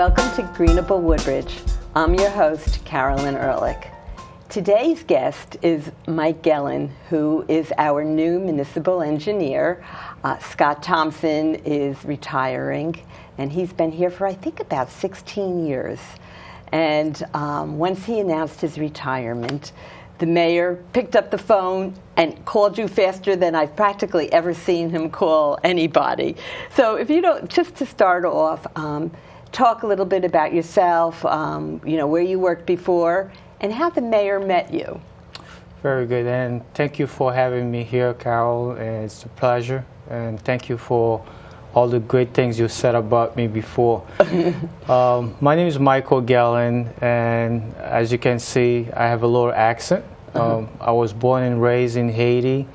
Welcome to Greenable Woodbridge. I'm your host, Carolyn Ehrlich. Today's guest is Mike Gelin, who is our new municipal engineer. Scott Thompson is retiring, and he's been here for, I think, about 16 years. And once he announced his retirement, the mayor picked up the phone and called you faster than I've practically ever seen him call anybody. So if you don't, just to start off, talk a little bit about yourself, where you worked before, and how the mayor met you. Very good, and thank you for having me here, Carol. It's a pleasure, and thank you for all the great things you said about me before. My name is Michael Gelin, and as you can see, I have a little accent. I was born and raised in Haiti.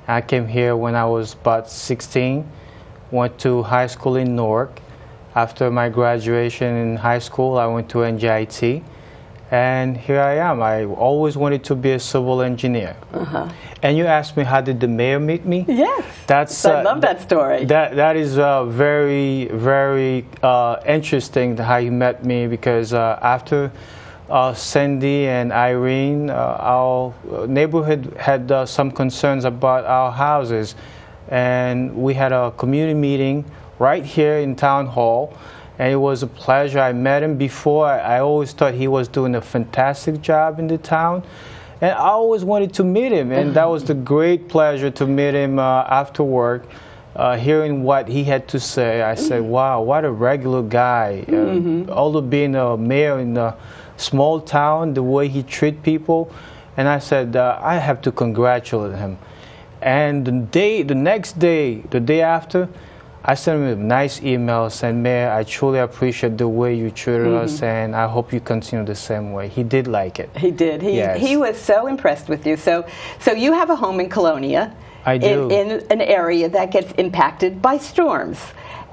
I came here when I was about 16, went to high school in Newark. After my graduation in high school, I went to NJIT, and here I am. I always wanted to be a civil engineer. And you asked me, how did the mayor meet me? Yes, I love that story. That is very, very interesting how he met me, because after Cindy and Irene, our neighborhood had some concerns about our houses, and we had a community meeting right here in Town Hall, and it was a pleasure. I met him before. I always thought he was doing a fantastic job in the town, and I always wanted to meet him, and that was the great pleasure to meet him after work. Hearing what he had to say, I said, wow, what a regular guy. Although being a mayor in a small town, the way he treats people, and I said, I have to congratulate him. And the next day, the day after, I sent him a nice email saying, Mayor, I truly appreciate the way you treated us, and I hope you continue the same way. He did like it. He did. He was so impressed with you. So you have a home in Colonia. I do. In an area that gets impacted by storms.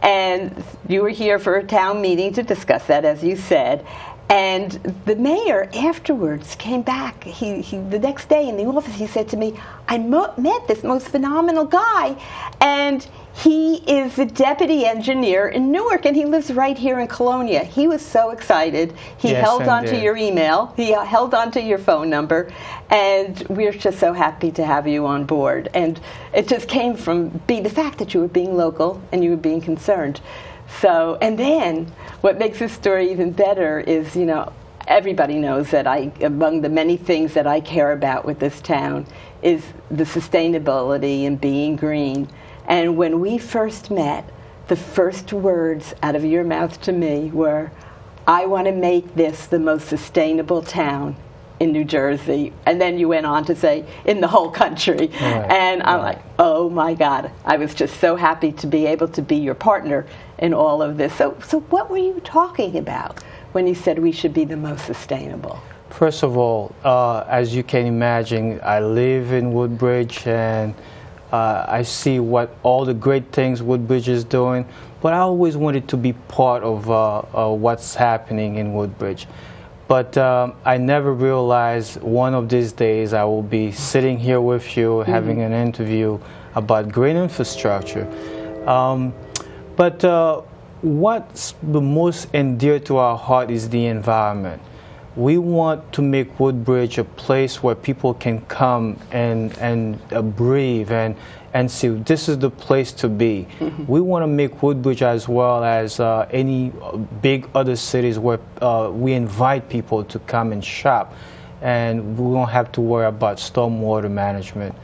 And you were here for a town meeting to discuss that, as you said. And the mayor afterwards came back. The next day in the office, he said to me, I met this most phenomenal guy, and he is the deputy engineer in Newark, and he lives right here in Colonia. He was so excited. He held on to your email. He held on to your phone number, and we're just so happy to have you on board. And it just came from the fact that you were being local and you were being concerned. So, and then what makes this story even better is, everybody knows that among the many things that I care about with this town is the sustainability and being green. And when we first met, the first words out of your mouth to me were, I want to make this the most sustainable town in New Jersey. And then you went on to say, in the whole country. And I'm like, oh my God. I was just so happy to be able to be your partner in all of this. So what were you talking about when you said we should be the most sustainable? First of all, as you can imagine, I live in Woodbridge, and I see what all the great things Woodbridge is doing, but I always wanted to be part of what's happening in Woodbridge. But I never realized one of these days I will be sitting here with you having an interview about green infrastructure. But what's the most endear to our heart is the environment. We want to make Woodbridge a place where people can come and breathe and see this is the place to be. We want to make Woodbridge as well as any big other cities where we invite people to come and shop, and we won't have to worry about stormwater management,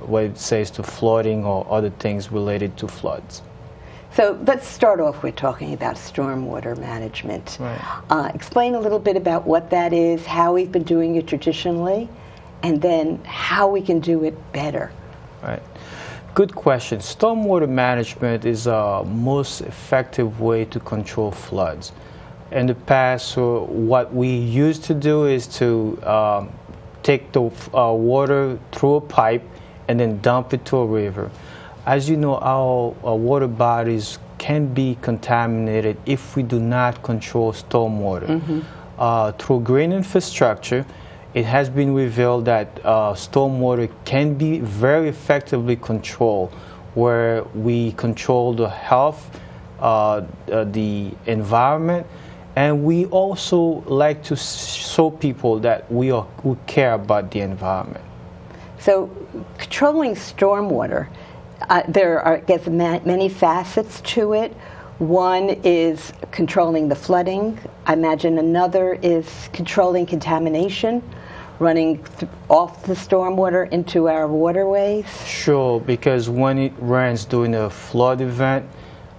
what it says to flooding or other things related to floods. So let's start off with talking about stormwater management. Explain a little bit about what that is, how we've been doing it traditionally, and then how we can do it better. Good question. Stormwater management is a most effective way to control floods. In the past, what we used to do is to take the water through a pipe and then dump it to a river. As you know, our water bodies can be contaminated if we do not control stormwater. Through green infrastructure, it has been revealed that stormwater can be very effectively controlled, where we control the health, the environment, And we also like to show people that we care about the environment. So controlling stormwater, there are, I guess, many facets to it. One is controlling the flooding. I imagine another is controlling contamination, running off the stormwater into our waterways. Sure, because when it rains during a flood event,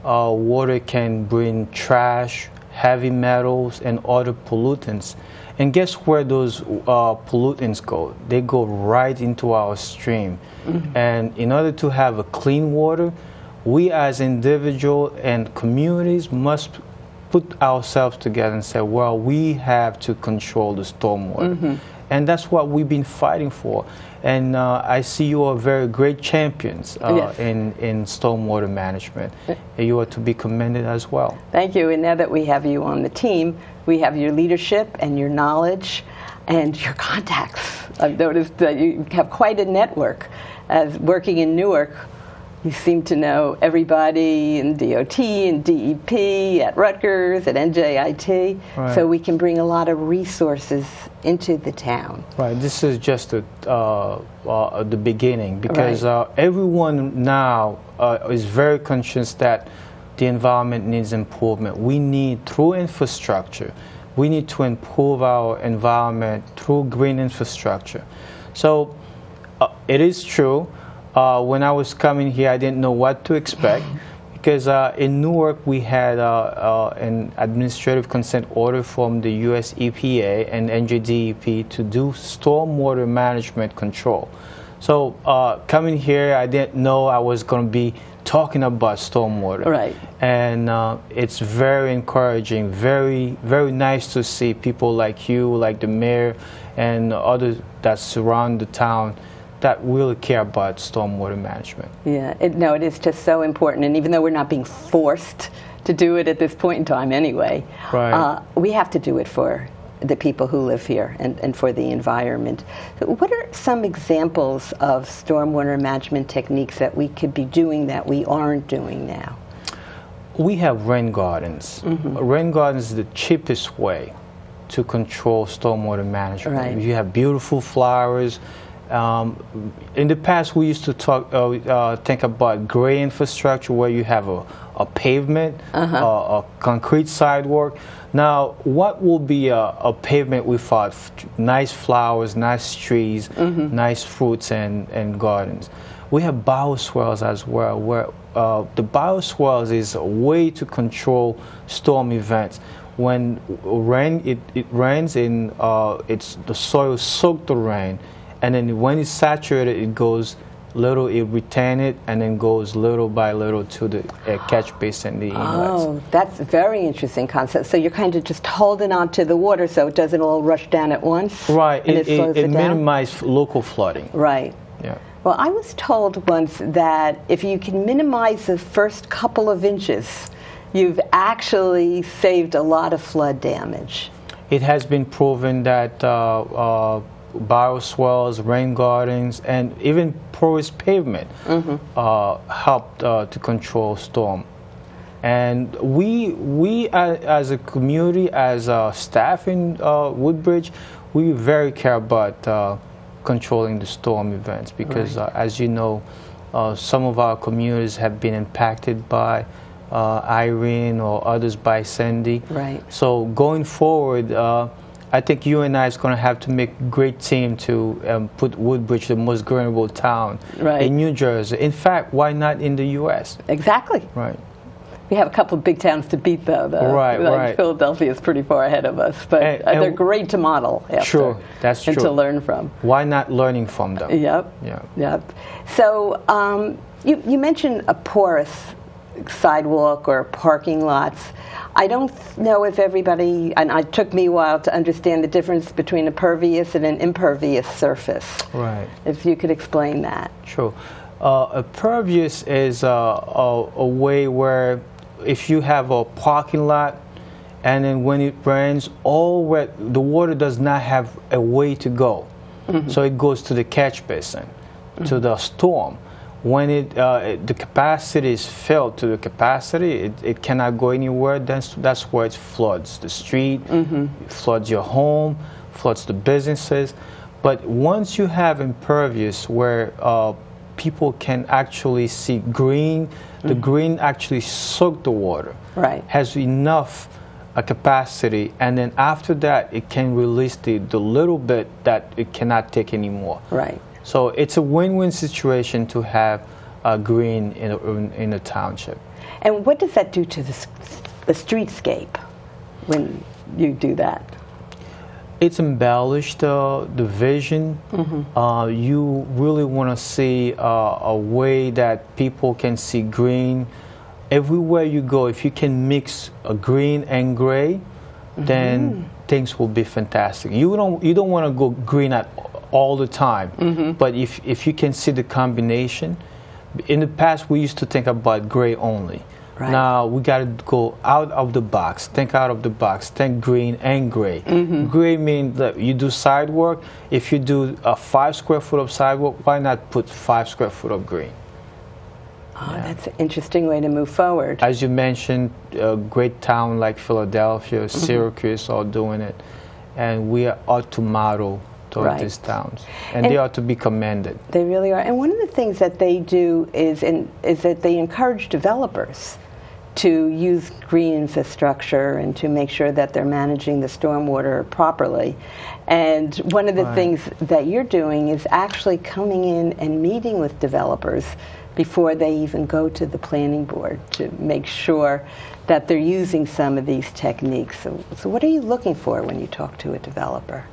water can bring trash, heavy metals, and other pollutants. And guess where those pollutants go? They go right into our stream. Mm-hmm. And in order to have a clean water, we as individuals and communities must put ourselves together and say, well, we have to control the stormwater. Mm-hmm. And that's what we've been fighting for. And I see you are very great champions yes. in stormwater management. You are to be commended as well. Thank you. And now that we have you on the team, we have your leadership and your knowledge and your contacts. I've noticed that you have quite a network. As working in Newark, you seem to know everybody in DOT and DEP, at Rutgers, at NJIT, right. So we can bring a lot of resources into the town. Right. This is just the beginning, because right. Everyone now is very conscious that the environment needs improvement. We need, through infrastructure, we need to improve our environment through green infrastructure. So it is true. When I was coming here, I didn't know what to expect, because in Newark we had an administrative consent order from the US EPA and NJDEP to do stormwater management control. So coming here, I didn't know I was going to be talking about stormwater. Right. And it's very encouraging, very, very nice to see people like you, like the mayor, and others that surround the town that really care about stormwater management. Yeah, it is just so important. And even though we're not being forced to do it at this point in time anyway, right. We have to do it for the people who live here and for the environment. So what are some examples of stormwater management techniques that we could be doing that we aren't doing now? We have rain gardens. Mm-hmm. Rain gardens is the cheapest way to control stormwater management. Right. You have beautiful flowers. In the past, we used to think about gray infrastructure where you have a pavement, a concrete sidewalk. Now, what will be a pavement without nice flowers, nice trees, mm-hmm. nice fruits and gardens? We have bioswales as well, where the bioswales is a way to control storm events. When it rains, the soil soaks the rain. And then when it's saturated, it goes little, it retains it, and then goes little by little to the catch basin, the inlets. Oh, that's a very interesting concept. So you're kind of just holding on to the water so it doesn't all rush down at once? Right. And it minimizes local flooding. Right. Yeah. Well, I was told once that if you can minimize the first couple of inches, you've actually saved a lot of flood damage. It has been proven that bioswales, rain gardens, and even porous pavement mm-hmm. Helped to control storm. And we as a community, as staff in Woodbridge, we very care about controlling the storm events, because right. As you know, some of our communities have been impacted by Irene or others by Sandy. Right. So going forward, I think you and I is going to have to make a great team to put Woodbridge, the most greenable town right. in New Jersey. In fact, why not in the U.S.? Exactly. Right. We have a couple of big towns to beat, though. Right. Philadelphia is pretty far ahead of us, but they're great to model after. Sure, that's true. And to learn from. Why not learning from them? Yep. Yeah. Yep. So you mentioned a porous sidewalk or parking lots. I don't know if everybody, and it took me a while to understand the difference between a pervious and an impervious surface. Right. If you could explain that. Sure. A pervious is a way where if you have a parking lot and then when it rains, the water does not have a way to go. Mm-hmm. So it goes to the catch basin, mm-hmm. to the storm. when the capacity is filled to the capacity, it cannot go anywhere. That's where it floods the street, floods your home, floods the businesses. But once you have impervious where people can actually see green, the green actually soak the water, has enough capacity, and then after that it can release the little bit that it cannot take anymore. So it's a win-win situation to have green in a township. And what does that do to the streetscape when you do that? It's embellished the vision. You really want to see a way that people can see green. Everywhere you go, if you can mix a green and gray, then things will be fantastic. You don't want to go green all the time, but if you can see the combination. In the past, we used to think about gray only. Now we got to go out of the box, think out of the box, think green and gray. Gray means that you do sidewalk. If you do a 5 square foot of sidewalk, why not put 5 square foot of green? Oh, that's an interesting way to move forward. As you mentioned, a great town like Philadelphia, Syracuse are doing it, and we ought to model toward these towns, and they ought to be commended. They really are. And one of the things that they do is that they encourage developers to use green infrastructure and to make sure that they're managing the stormwater properly. And one of the things that you're doing is actually coming in and meeting with developers before they even go to the planning board to make sure that they're using some of these techniques. So what are you looking for when you talk to a developer?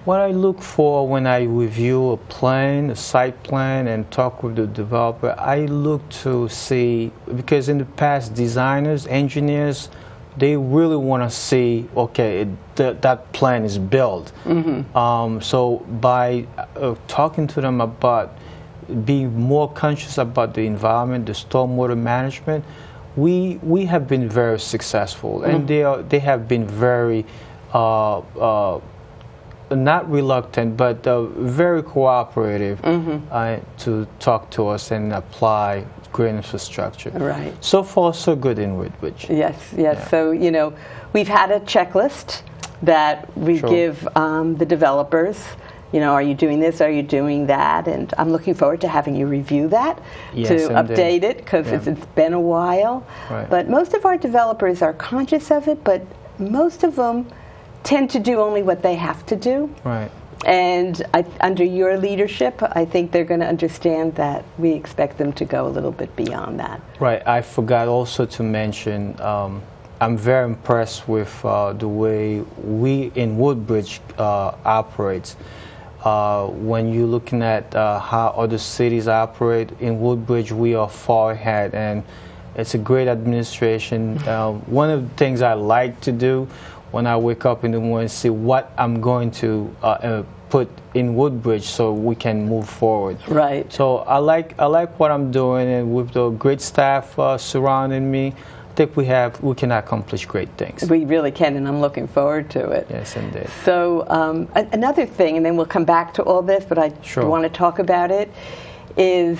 What I look for when I review a plan, a site plan, and talk with the developer, I look to see, because in the past, designers, engineers, they really want to see, okay, that plan is built. So by talking to them about being more conscious about the environment, the stormwater management, we have been very successful, and they have been very not reluctant, but very cooperative to talk to us and apply green infrastructure. So far, so good in Woodbridge. Yes. Yeah. So, we've had a checklist that we give the developers. Are you doing this? Are you doing that? And I'm looking forward to having you review that, to update it, because it's been a while. But most of our developers are conscious of it, but most of them tend to do only what they have to do. And under your leadership, I think they're going to understand that we expect them to go a little bit beyond that. I forgot also to mention, I'm very impressed with the way we in Woodbridge operates. When you're looking at how other cities operate, in Woodbridge we are far ahead, and it's a great administration. One of the things I like to do when I wake up in the morning, see what I'm going to put in Woodbridge so we can move forward. So I like what I'm doing, and with the great staff surrounding me, I think we can accomplish great things. We really can, and I'm looking forward to it. Yes, indeed. So another thing, and then we'll come back to all this, but I want to talk about it, is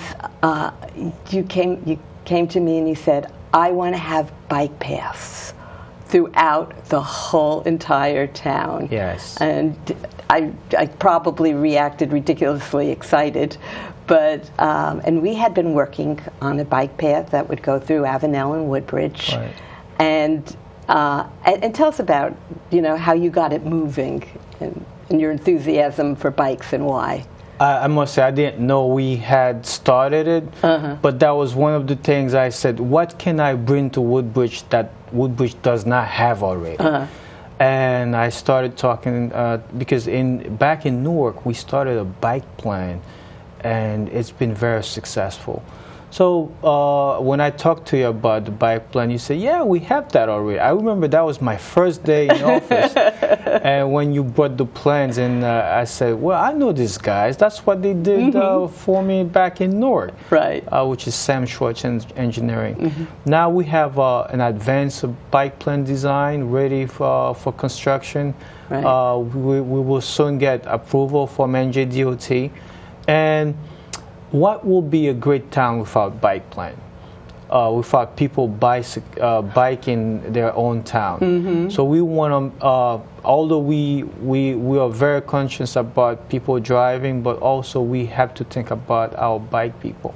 you came to me and you said, I want to have bike paths throughout the whole entire town. And I probably reacted ridiculously excited, but and we had been working on a bike path that would go through Avenel and Woodbridge, and tell us about how you got it moving and your enthusiasm for bikes and why. I must say, I didn't know we had started it, but that was one of the things I said, what can I bring to Woodbridge that Woodbridge does not have already? And I started talking, because back in Newark, we started a bike plan, and it's been very successful. So when I talked to you about the bike plan, you said, yeah, we have that already. I remember that was my first day in office. And when you brought the plans, and I said, well, I know these guys. That's what they did for me back in Newark, which is Sam Schwartz Engineering. Now we have an advanced bike plan design ready for construction. We will soon get approval from NJDOT. And what will be a great town without bike plan? Without people biking their own town. So we want to, although we are very conscious about people driving, but also we have to think about our bike people.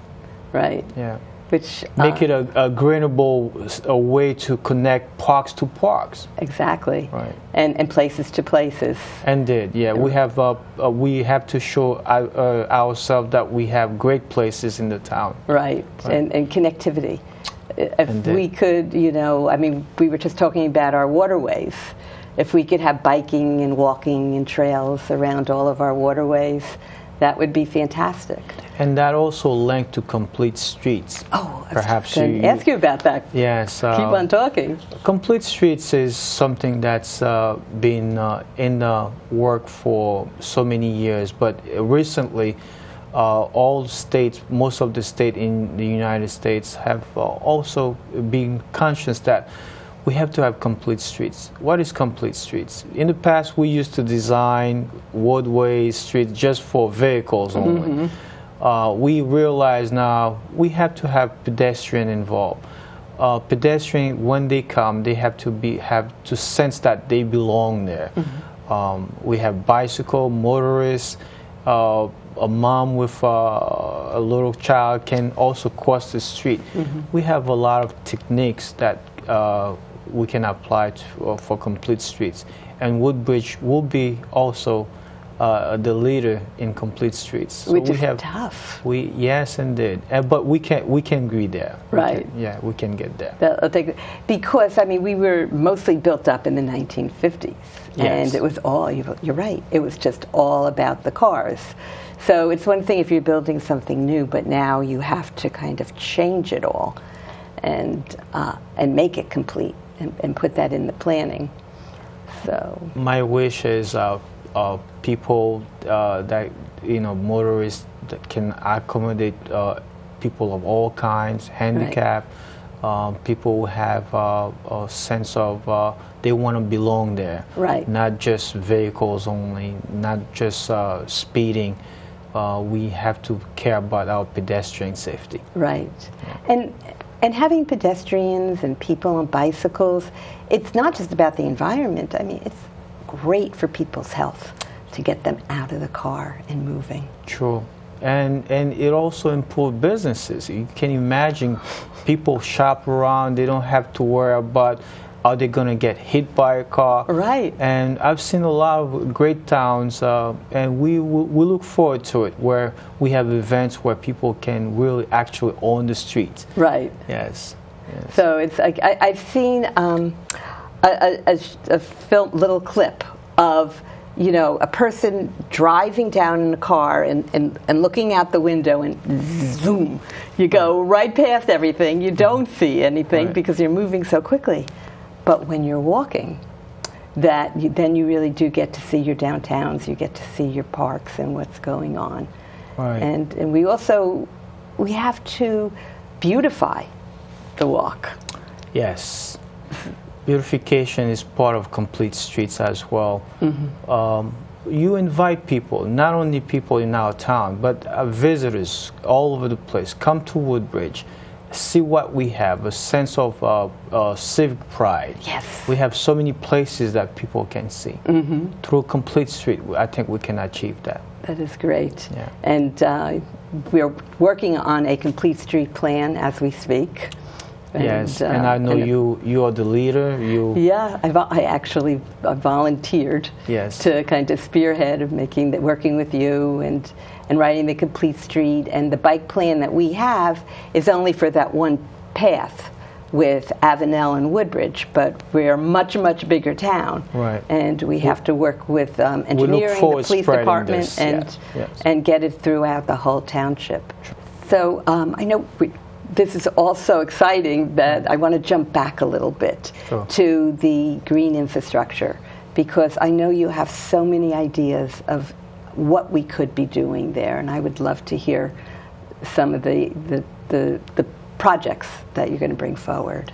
Right. Yeah. Which make it a greenable way to connect parks to parks. Exactly. Right. And places to places. Indeed, yeah. We have to show ourselves that we have great places in the town. Right. And connectivity. If Indeed. we could, you know, I mean, we were just talking about our waterways. If we could have biking and walking and trails around all of our waterways, that would be fantastic. And that also linked to complete streets. Oh, perhaps I was ask you about that. Yes. Keep on talking. Complete streets is something that's been in the work for so many years, but recently, all states, most of the states in the United States, have also been conscious that we have to have complete streets. What is complete streets? In the past, we used to design roadways, streets just for vehicles only. We realize now we have to have pedestrian involved. Pedestrian, when they come, they have to sense that they belong there. We have bicycle, motorists, a mom with a little child can also cross the street. We have a lot of techniques that we can apply for complete streets, and Woodbridge will be also the leader in complete streets. So which is tough. Yes, indeed, but we can agree there. Right. We can get there. Because I mean, we were mostly built up in the 1950s, and it was all. You're right. It was just all about the cars. So it's one thing if you're building something new, but now you have to kind of change it all, and make it complete. And put that in the planning. So my wish is people that motorists that can accommodate people of all kinds, handicap, people who have a sense of they want to belong there. Right. Not just vehicles only, not just speeding. We have to care about our pedestrian safety. Right. And having pedestrians and people on bicycles, it's not just about the environment. I mean, it's great for people's health to get them out of the car and moving. True. And it also improves businesses. You can imagine people shop around, they don't have to worry about are they going to get hit by a car. Right. And I've seen a lot of great towns, and we look forward to it, where we have events where people can really actually own the streets. Right. Yes. So it's like I've seen a little clip of, you know, a person driving down in a car and looking out the window, and zoom, you go right past everything. You don't see anything because you're moving so quickly. But when you're walking, then you really do get to see your downtowns. You get to see your parks and what's going on. Right. And we have to beautify the walk. Yes. Beautification is part of complete streets as well. You invite people, not only people in our town, but visitors all over the place. Come to Woodbridge. See what we have, a sense of civic pride. Yes. We have so many places that people can see. Through complete street, I think we can achieve that. That is great. Yeah. And we're working on a complete street plan as we speak. Yes, and I know you are the leader. Yeah, I actually volunteered to kind of spearhead of working with you and writing the complete street. And the bike plan that we have is only for that one path with Avenel and Woodbridge, but we're a much, much bigger town. Right. And we have to work with engineering, the police department, and get it throughout the whole township. So I know this is all so exciting that I want to jump back a little bit to the green infrastructure, because I know you have so many ideas of what we could be doing there, and I would love to hear some of the projects that you're going to bring forward.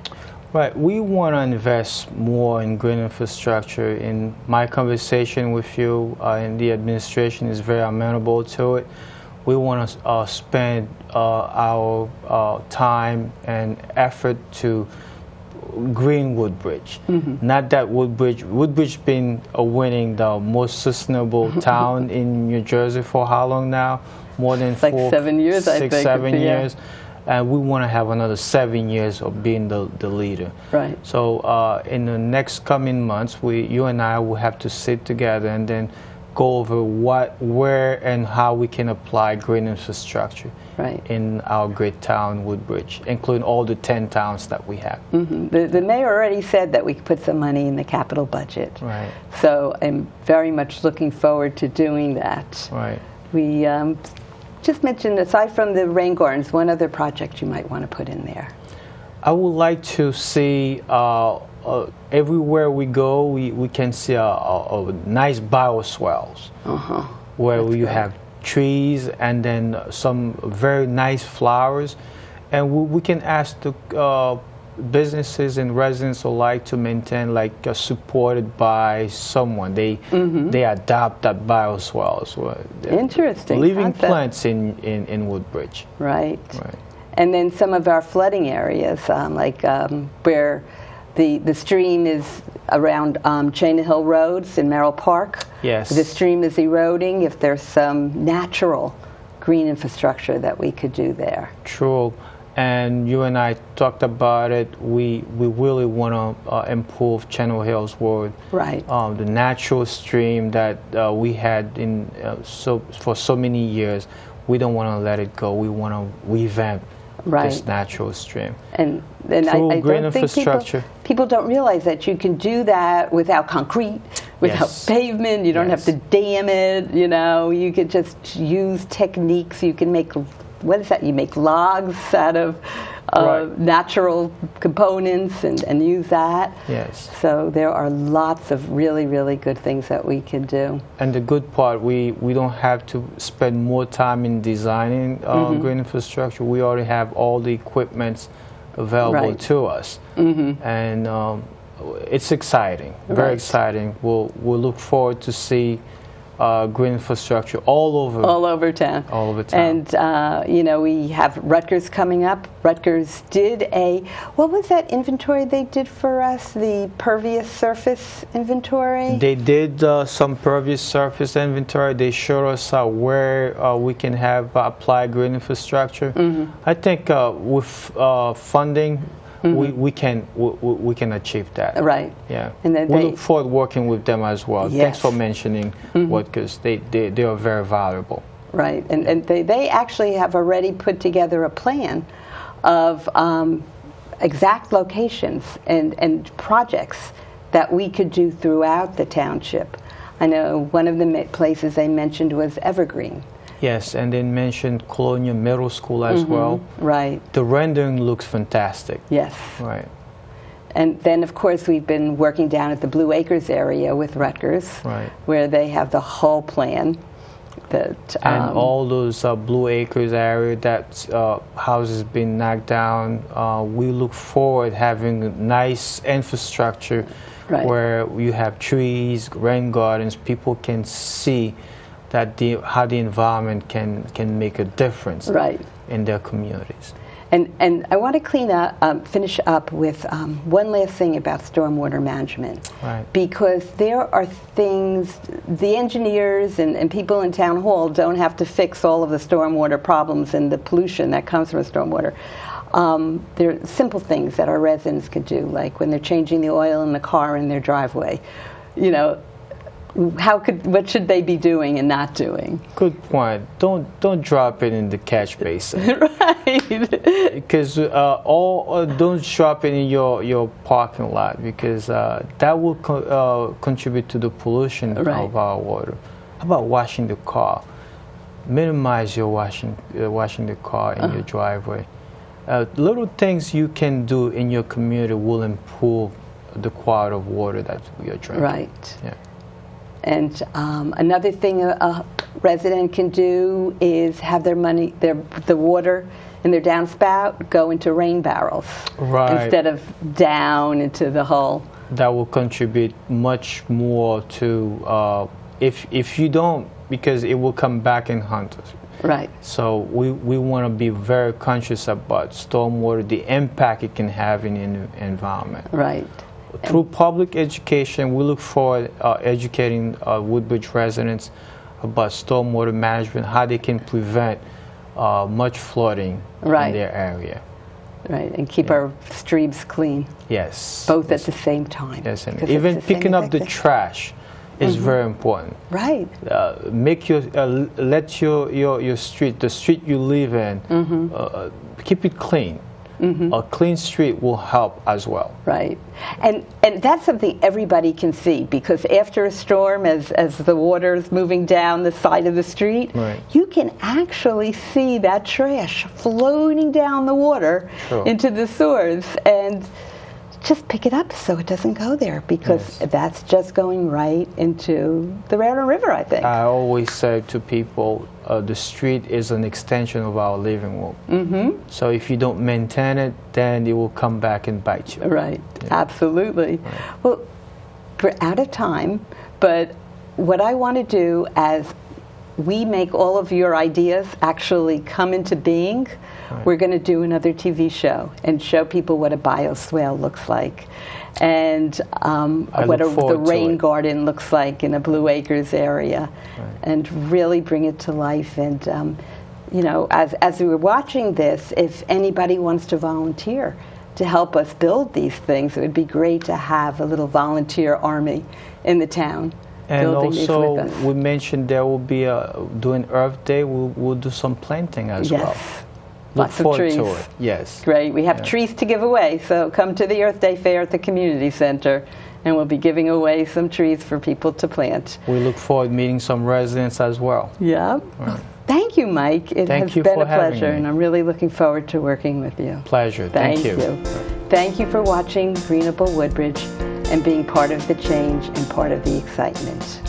Right. We want to invest more in green infrastructure. In my conversation with you, and the administration is very amenable to it. we want to spend our time and effort to green Woodbridge. Not that Woodbridge been winning the most sustainable town in New Jersey for how long now? More than like 7 years, I think. 7 Yeah. years. And we want to have another 7 years of being the leader. Right. So in the next coming months, you and I will have to sit together and then go over where and how we can apply green infrastructure in our great town, Woodbridge, including all the 10 towns that we have. The mayor already said that we could put some money in the capital budget. Right. So I'm very much looking forward to doing that. Right. We just mentioned, aside from the rain gardens, one other project you might want to put in there. I would like to see everywhere we go, we can see a nice bioswales where you have trees and then some very nice flowers, and we can ask the businesses and residents alike to maintain, like supported by someone. They adopt that bioswales. Interesting. Living concept. plants in Woodbridge. Right. Right. And then some of our flooding areas, where the stream is around Chain Hill Roads in Merrill Park. Yes. The stream is eroding. If there's some natural green infrastructure that we could do there. True. And you and I talked about it. We really want to improve Channel Hills Road. Right. The natural stream that we had for so many years. We don't want to let it go. We want to revamp this natural stream. And I green don't think infrastructure. people don't realize that you can do that without concrete, without pavement. You don't have to dam it. You could just use techniques. You can make, what is that? You make logs out of natural components and use that. Yes. So there are lots of really, really good things that we can do. And the good part, we don't have to spend more time in designing green infrastructure. We already have all the equipment available to us. And it's exciting, very exciting. We'll look forward to see green infrastructure all over town. All over town. And we have Rutgers coming up. Rutgers did what was that inventory they did for us? The pervious surface inventory. They did some pervious surface inventory. They showed us where we can have applied green infrastructure. I think with funding, we can achieve that. Right. Yeah. And then we look forward to working with them as well. Yes. Thanks for mentioning because they are very valuable. Right. And they actually have already put together a plan of exact locations and projects that we could do throughout the township. I know one of the places they mentioned was Evergreen. Yes, and they mentioned Colonial Middle School as well. Right. The rendering looks fantastic. Yes. Right. And then, of course, we've been working down at the Blue Acres area with Rutgers, where they have the whole plan. And all those Blue Acres area that houses been knocked down, we look forward having nice infrastructure where you have trees, rain gardens, people can see that how the environment can make a difference in their communities. And I want to finish up with one last thing about stormwater management. Right. Because there are things, the engineers and people in town hall don't have to fix all of the stormwater problems and the pollution that comes from stormwater. There are simple things that our residents could do, like when they're changing the oil in the car in their driveway. What should they be doing and not doing? Good point. Don't drop it in the catch basin. Because don't drop it in your parking lot, because that will contribute to the pollution of our water. How about washing the car? Minimize your washing the car in your driveway. Little things you can do in your community will improve the quality of water that we are drinking. Right. Yeah. And another thing a resident can do is have the water in their downspout go into rain barrels instead of down into the hole. That will contribute much more to if you don't because it will come back and haunt us. Right. So we want to be very conscious about stormwater, the impact it can have in the environment. Right. Through public education, we look forward educating Woodbridge residents about stormwater management, how they can prevent much flooding Right. in their area. Right, and keep our streams clean. Yes. Both at the same time. Yes, and because even it's the picking same up the effect. trash is very important. Right. Make your let your street, the street you live in, keep it clean. A clean street will help as well. Right, and that's something everybody can see, because after a storm, as the water is moving down the side of the street, Right. you can actually see that trash floating down the water Sure. into the sewers, and just pick it up so it doesn't go there, because Yes. that's just going right into the Raritan River, I think. I always say to people, the street is an extension of our living room. So if you don't maintain it, then it will come back and bite you. Right, absolutely. Well, we're out of time, but what I want to do as we make all of your ideas actually come into being, we're going to do another TV show and show people what a bioswale looks like, and what look the forward to rain it. garden looks like in the Blue Acres area, and really bring it to life. And you know, as we were watching this, if anybody wants to volunteer to help us build these things, it would be great to have a little volunteer army in the town. And building these also, with us. we mentioned there will be during Earth Day, we'll do some planting as well. Yes, Look lots of forward trees. to it. Yes. Great. We have trees to give away, so come to the Earth Day Fair at the Community Center, and we'll be giving away some trees for people to plant. We look forward to meeting some residents as well. Yeah. Thank you, Mike. It Thank has you been for a pleasure, having me. and I'm really looking forward to working with you. Pleasure. Thank you. Thank you for watching Greenable Woodbridge and being part of the change and part of the excitement.